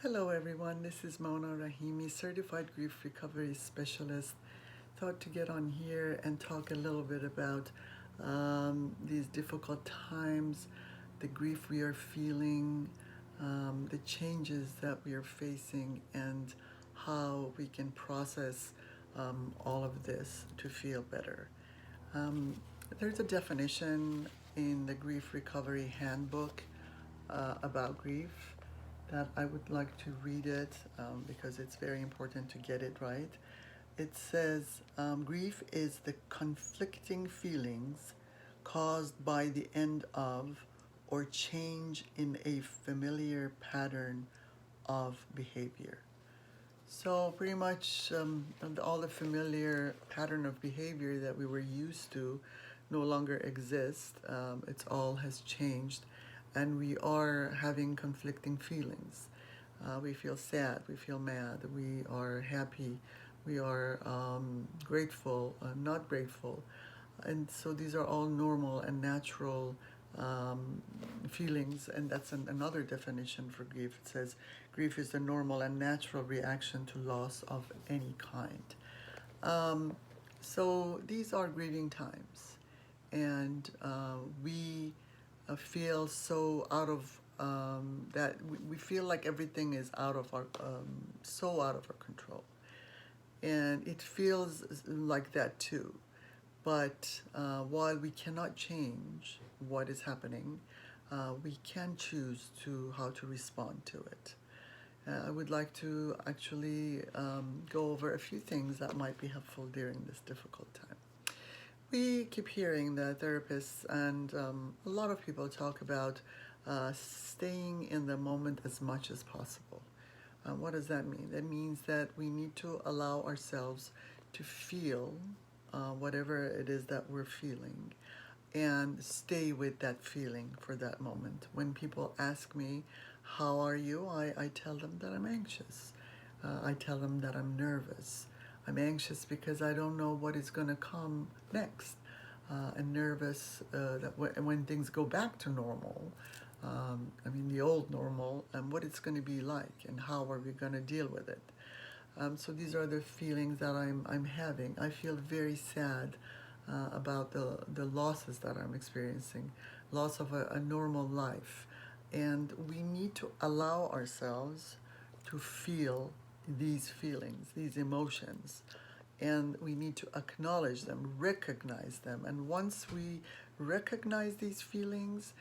Hello everyone, this is Mona Rahimi, Certified Grief Recovery Specialist. Thought to get on here and talk a little bit about these difficult times, the grief we are feeling, the changes that we are facing, and how we can process all of this to feel better. Um, there's a definition in the Grief Recovery Handbook about grief that I would like to read it because it's very important to get it right. It says, grief is the conflicting feelings caused by the end of or change in a familiar pattern of behavior. So pretty much all the familiar pattern of behavior that we were used to no longer exist. It's all has changed, and we are having conflicting feelings. We feel sad, we feel mad, we are happy, we are grateful, not grateful. And so these are all normal and natural um, feelings, and that's another definition for grief. It says grief is the normal and natural reaction to loss of any kind. Um, so these are grieving times, and we feel so out of that we feel like everything is out of our so out of our control, and it feels like that too. But while we cannot change what is happening, we can choose to how to respond to it. I would like to actually go over a few things that might be helpful during this difficult time. We keep hearing that therapists and a lot of people talk about staying in the moment as much as possible. What does that mean? That means that we need to allow ourselves to feel whatever it is that we're feeling and stay with that feeling for that moment. When people ask me, how are you? I tell them that I'm anxious. I tell them that I'm nervous. I'm anxious because I don't know what is going to come next. And nervous that when things go back to normal, the old normal, and what it's going to be like, and how are we going to deal with it. So these are the feelings that I'm having. I feel very sad about the losses that I'm experiencing, loss of a normal life. And we need to allow ourselves to feel these feelings, these emotions. And we need to acknowledge them, recognize them. And once we recognize these feelings,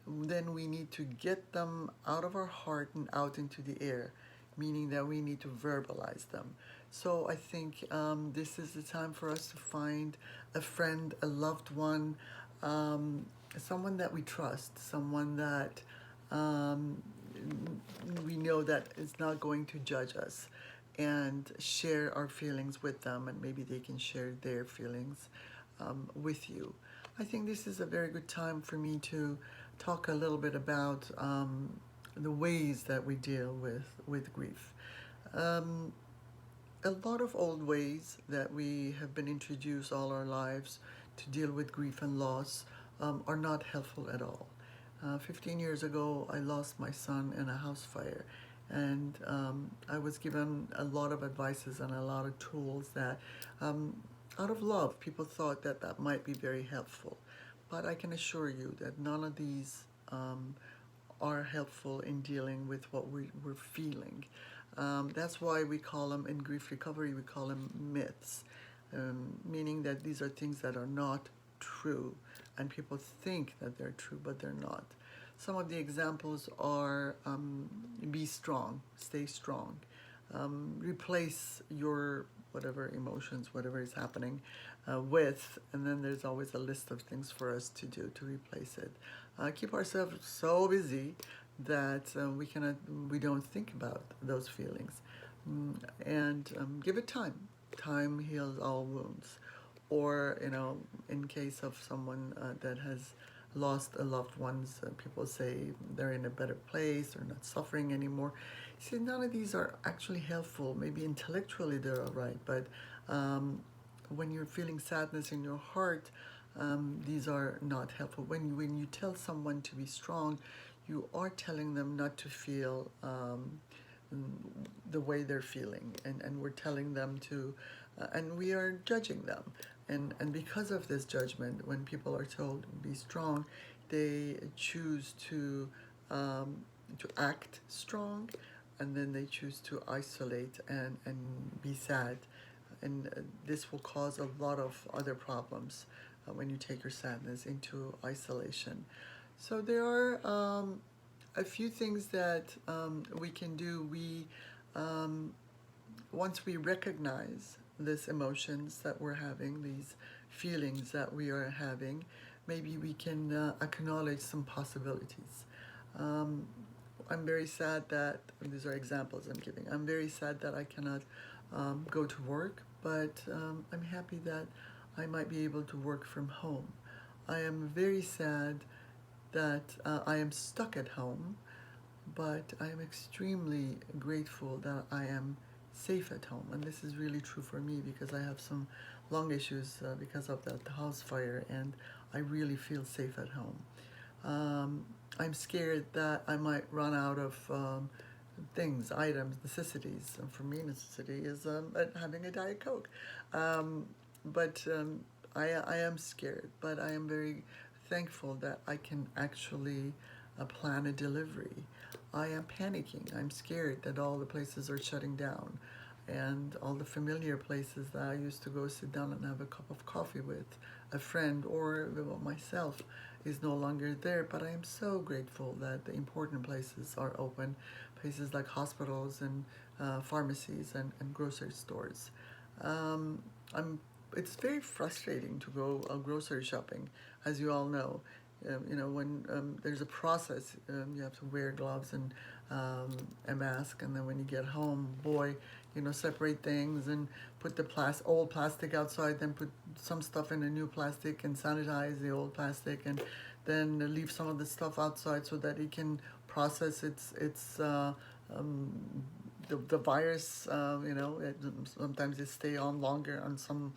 then we need to get them out of our heart and out into the air, meaning that we need to verbalize them. So I think this is the time for us to find a friend, a loved one, someone that we trust, someone that um, we know that is not going to judge us, and share our feelings with them, and maybe they can share their feelings with you. I think this is a very good time for me to talk a little bit about the ways that we deal with grief. Um, a lot of old ways that we have been introduced all our lives to deal with grief and loss are not helpful at all. 15 years ago, I lost my son in a house fire, and I was given a lot of advices and a lot of tools that, out of love, people thought that that might be very helpful. But I can assure you that none of these are helpful in dealing with what we're feeling. That's why we call them, in grief recovery, we call them myths, meaning that these are things that are not true, and people think that they're true, but they're not. Some of the examples are be strong, stay strong, replace your whatever emotions, whatever is happening with, and then there's always a list of things for us to do to replace it. Keep ourselves so busy that we don't think about those feelings, and give it time. Time heals all wounds. Or in case of someone that has lost a loved ones, people say they're in a better place, they're not suffering anymore. See, none of these are actually helpful. Maybe intellectually they're all right, but when you're feeling sadness in your heart, these are not helpful. When you tell someone to be strong, you are telling them not to feel the way they're feeling, and we're telling them to, and we are judging them. And because of this judgment, when people are told be strong, they choose um, to act strong, and then they choose to isolate and be sad. And this will cause a lot of other problems when you take your sadness into isolation. So there are a few things that we can do. Um, Once we recognize these emotions that we're having, these feelings that we are having, maybe we can acknowledge some possibilities. Um, I'm very sad that, and these are examples I'm giving, I'm very sad that I cannot go to work, but I'm happy that I might be able to work from home. I am very sad that I am stuck at home, but I am extremely grateful that I am safe at home. And this is really true for me because I have some lung issues because of that house fire, and I really feel safe at home. I'm scared that I might run out of things, items, necessities. And for me, necessity is having a Diet Coke. Um, but I am scared, but I am very thankful that I can actually plan a delivery. I am panicking. I'm scared that all the places are shutting down, and all the familiar places that I used to go sit down and have a cup of coffee with a friend or myself is no longer there. But I am so grateful that the important places are open, places like hospitals and pharmacies and grocery stores. Um, I'm. It's very frustrating to go grocery shopping, as you all know. When there's a process, you have to wear gloves and a mask, and then when you get home, boy, separate things and put the old plastic outside, then put some stuff in a new plastic and sanitize the old plastic, and then leave some of the stuff outside so that it can process um, the virus. Sometimes they stay on longer on some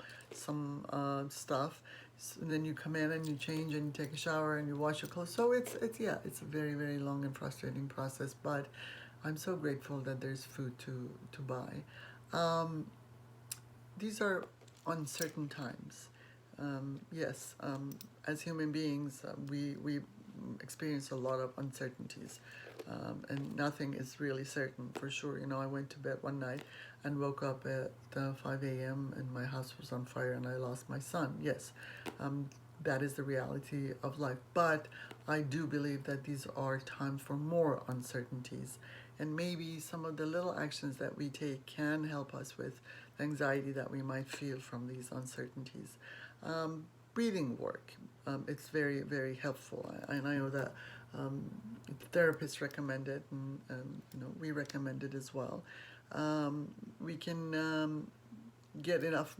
stuff. So then you come in and you change and you take a shower and you wash your clothes. So it's a very, very long and frustrating process. But I'm so grateful that there's food to buy. Um, these are uncertain times. Yes, as human beings, we experience a lot of uncertainties, and nothing is really certain for sure. I went to bed one night and woke up at 5 a.m. and my house was on fire and I lost my son. Yes, that is the reality of life. But I do believe that these are time for more uncertainties, and maybe some of the little actions that we take can help us with the anxiety that we might feel from these uncertainties. Um, Breathing work, it's very, very helpful, and I know that um, therapists recommend it, and we recommend it as well. We can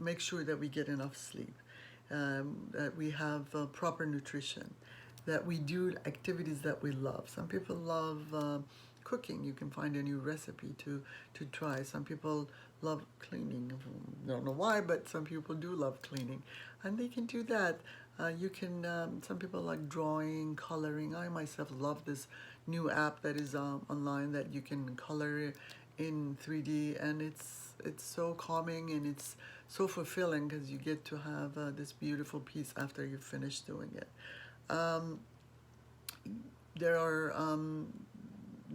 make sure that we get enough sleep, that we have proper nutrition, that we do activities that we love. Some people love cooking. You can find a new recipe to try. Some people love cleaning. I don't know why, but some people do love cleaning, and they can do that. Some people like drawing, coloring. I myself love this new app that is online that you can color in 3D, and it's so calming and it's so fulfilling because you get to have this beautiful piece after you finish doing it. Um, there are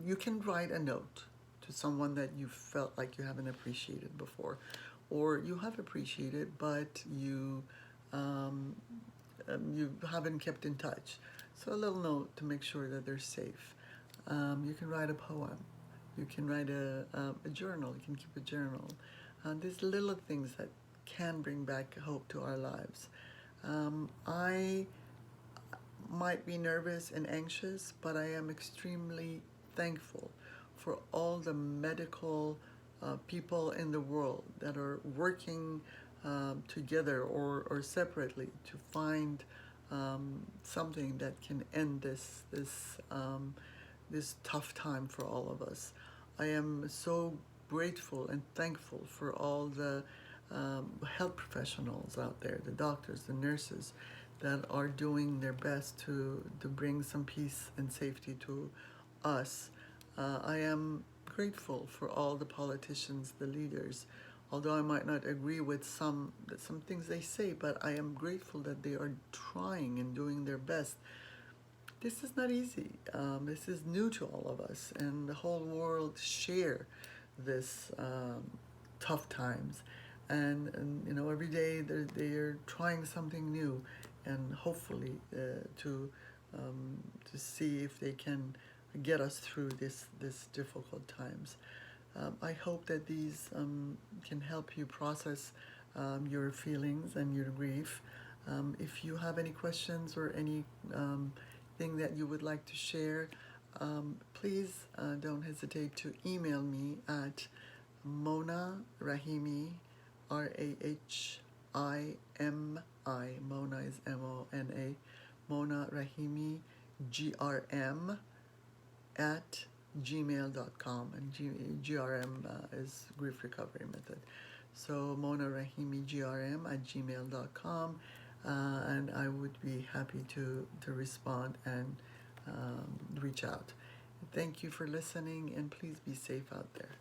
You can write a note to someone that you felt like you haven't appreciated before, or you have appreciated, but you haven't kept in touch. So a little note to make sure that they're safe. You can write a poem. You can write a journal. You can keep a journal. These little things that can bring back hope to our lives. I might be nervous and anxious, but I am extremely thankful for all the medical people in the world that are working together or separately to find something that can end this tough time for all of us. I am so grateful and thankful for all the health professionals out there, the doctors, the nurses, that are doing their best to bring some peace and safety to us. I am grateful for all the politicians, the leaders. Although I might not agree with some things they say, but I am grateful that they are trying and doing their best. This is not easy. This is new to all of us, and the whole world share this tough times. And you know, every day they're trying something new, and hopefully to see if they can get us through this difficult times. I hope that these can help you process your feelings and your grief. If you have any questions or any thing that you would like to share, please don't hesitate to email me at Mona Rahimi, R-A-H-I-M-I, Mona is M-O-N-A, Mona Rahimi, G-R-M, at gmail.com, and GRM is Grief Recovery Method. So Mona Rahimi GRM at gmail.com, and I would be happy to respond and reach out. Thank you for listening, and please be safe out there.